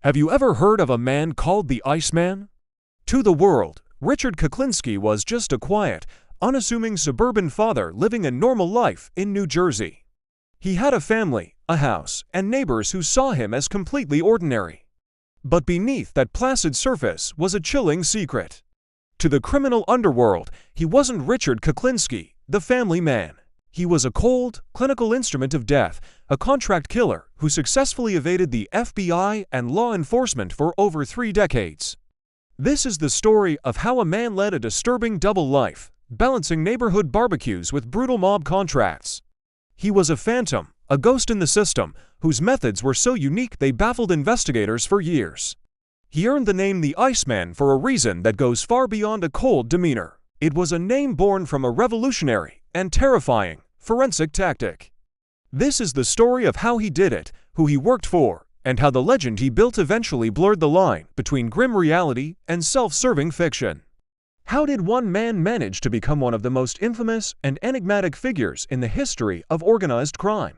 Have you ever heard of a man called the Iceman? To the world, Richard Kuklinski was just a quiet, unassuming suburban father living a normal life in New Jersey. He had a family, a house, and neighbors who saw him as completely ordinary. But beneath that placid surface was a chilling secret. To the criminal underworld, he wasn't Richard Kuklinski, the family man. He was a cold, clinical instrument of death, a contract killer who successfully evaded the FBI and law enforcement for over 3 decades. This is the story of how a man led a disturbing double life, balancing neighborhood barbecues with brutal mob contracts. He was a phantom, a ghost in the system, whose methods were so unique they baffled investigators for years. He earned the name the Iceman for a reason that goes far beyond a cold demeanor. It was a name born from a revolutionary and terrifying forensic tactic. This is the story of how he did it, who he worked for, and how the legend he built eventually blurred the line between grim reality and self-serving fiction. How did one man manage to become one of the most infamous and enigmatic figures in the history of organized crime?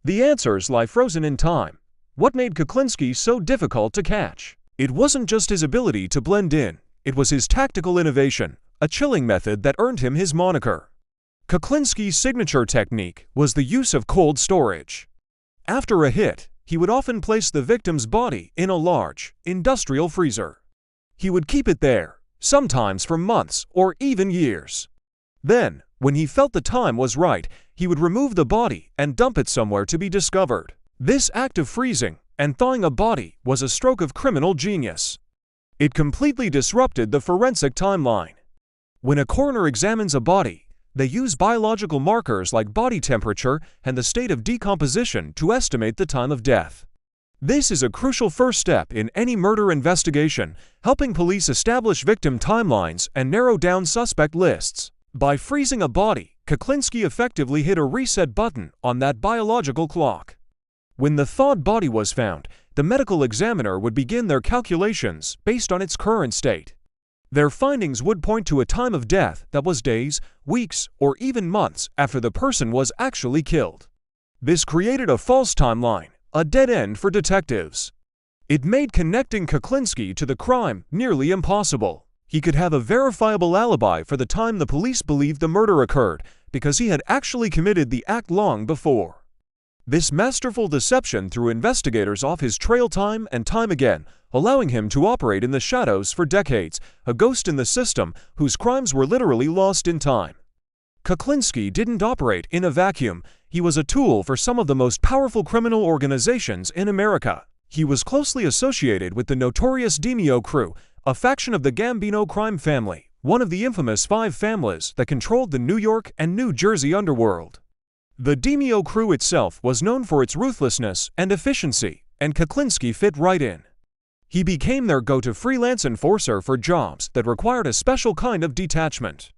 The answers lie frozen in time. What made Kuklinski so difficult to catch? It wasn't just his ability to blend in, it was his tactical innovation, a chilling method that earned him his moniker. Kuklinski's signature technique was the use of cold storage. After a hit, he would often place the victim's body in a large, industrial freezer. He would keep it there, sometimes for months or even years. Then, when he felt the time was right, he would remove the body and dump it somewhere to be discovered. This act of freezing and thawing a body was a stroke of criminal genius. It completely disrupted the forensic timeline. When a coroner examines a body, they use biological markers like body temperature and the state of decomposition to estimate the time of death. This is a crucial first step in any murder investigation, helping police establish victim timelines and narrow down suspect lists. By freezing a body, Kuklinski effectively hit a reset button on that biological clock. When the thawed body was found, the medical examiner would begin their calculations based on its current state. Their findings would point to a time of death that was days, weeks, or even months after the person was actually killed. This created a false timeline, a dead end for detectives. It made connecting Kuklinski to the crime nearly impossible. He could have a verifiable alibi for the time the police believed the murder occurred because he had actually committed the act long before. This masterful deception threw investigators off his trail time and time again, allowing him to operate in the shadows for decades, a ghost in the system whose crimes were literally lost in time. Kuklinski didn't operate in a vacuum. He was a tool for some of the most powerful criminal organizations in America. He was closely associated with the notorious Demio crew, a faction of the Gambino crime family, one of the infamous 5 families that controlled the New York and New Jersey underworld. The Demio crew itself was known for its ruthlessness and efficiency, and Kuklinski fit right in. He became their go-to freelance enforcer for jobs that required a special kind of detachment.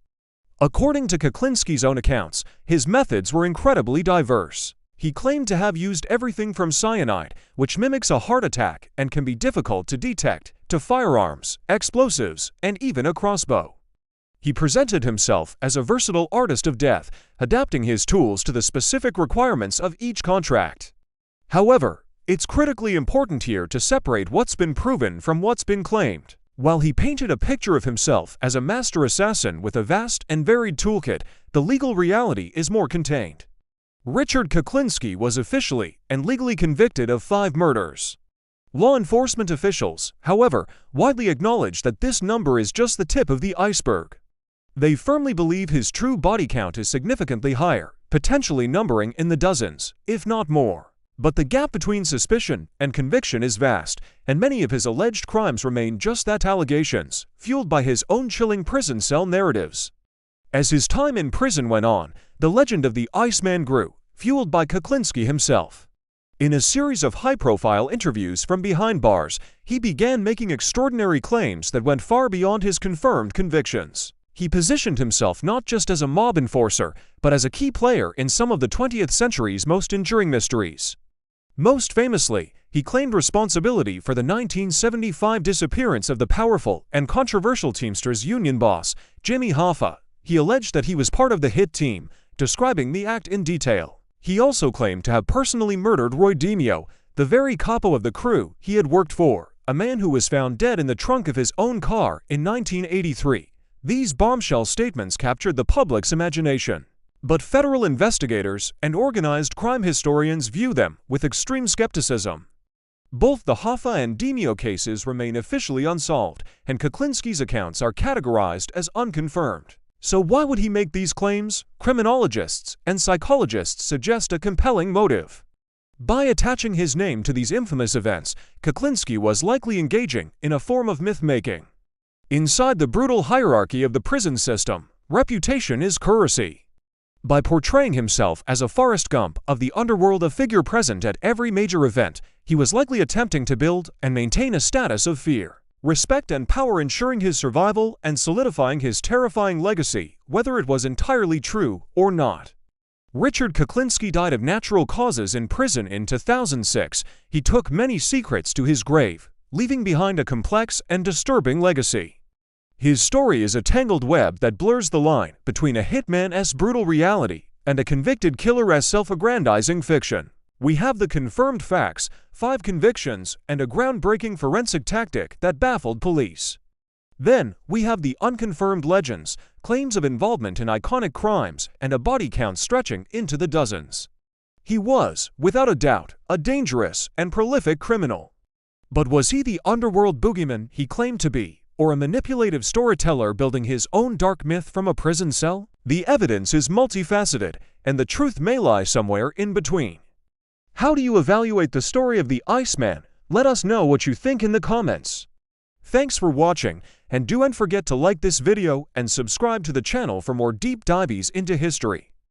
According to Kuklinski's own accounts, his methods were incredibly diverse. He claimed to have used everything from cyanide, which mimics a heart attack and can be difficult to detect, to firearms, explosives, and even a crossbow. He presented himself as a versatile artist of death, adapting his tools to the specific requirements of each contract. However, it's critically important here to separate what's been proven from what's been claimed. While he painted a picture of himself as a master assassin with a vast and varied toolkit, the legal reality is more contained. Richard Kuklinski was officially and legally convicted of 5 murders. Law enforcement officials, however, widely acknowledge that this number is just the tip of the iceberg. They firmly believe his true body count is significantly higher, potentially numbering in the dozens, if not more. But the gap between suspicion and conviction is vast, and many of his alleged crimes remain just that, allegations, fueled by his own chilling prison cell narratives. As his time in prison went on, the legend of the Iceman grew, fueled by Kuklinski himself. In a series of high-profile interviews from behind bars, he began making extraordinary claims that went far beyond his confirmed convictions. He positioned himself not just as a mob enforcer, but as a key player in some of the 20th century's most enduring mysteries. Most famously, he claimed responsibility for the 1975 disappearance of the powerful and controversial Teamsters union boss, Jimmy Hoffa. He alleged that he was part of the hit team, describing the act in detail. He also claimed to have personally murdered Roy Demio, the very capo of the crew he had worked for, a man who was found dead in the trunk of his own car in 1983. These bombshell statements captured the public's imagination. But federal investigators and organized crime historians view them with extreme skepticism. Both the Hoffa and Demio cases remain officially unsolved, and Kuklinski's accounts are categorized as unconfirmed. So why would he make these claims? Criminologists and psychologists suggest a compelling motive. By attaching his name to these infamous events, Kuklinski was likely engaging in a form of myth-making. Inside the brutal hierarchy of the prison system, reputation is currency. By portraying himself as a Forrest Gump of the underworld, a figure present at every major event, he was likely attempting to build and maintain a status of fear, respect, and power, ensuring his survival and solidifying his terrifying legacy, whether it was entirely true or not. Richard Kuklinski died of natural causes in prison in 2006. He took many secrets to his grave, leaving behind a complex and disturbing legacy. His story is a tangled web that blurs the line between a hitman's brutal reality and a convicted killer's self-aggrandizing fiction. We have the confirmed facts, 5 convictions, and a groundbreaking forensic tactic that baffled police. Then, we have the unconfirmed legends, claims of involvement in iconic crimes, and a body count stretching into the dozens. He was, without a doubt, a dangerous and prolific criminal. But was he the underworld boogeyman he claimed to be, or a manipulative storyteller building his own dark myth from a prison cell? The evidence is multifaceted, and the truth may lie somewhere in between. How do you evaluate the story of the Iceman? Let us know what you think in the comments. Thanks for watching, and don't forget to like this video and subscribe to the channel for more deep dives into history.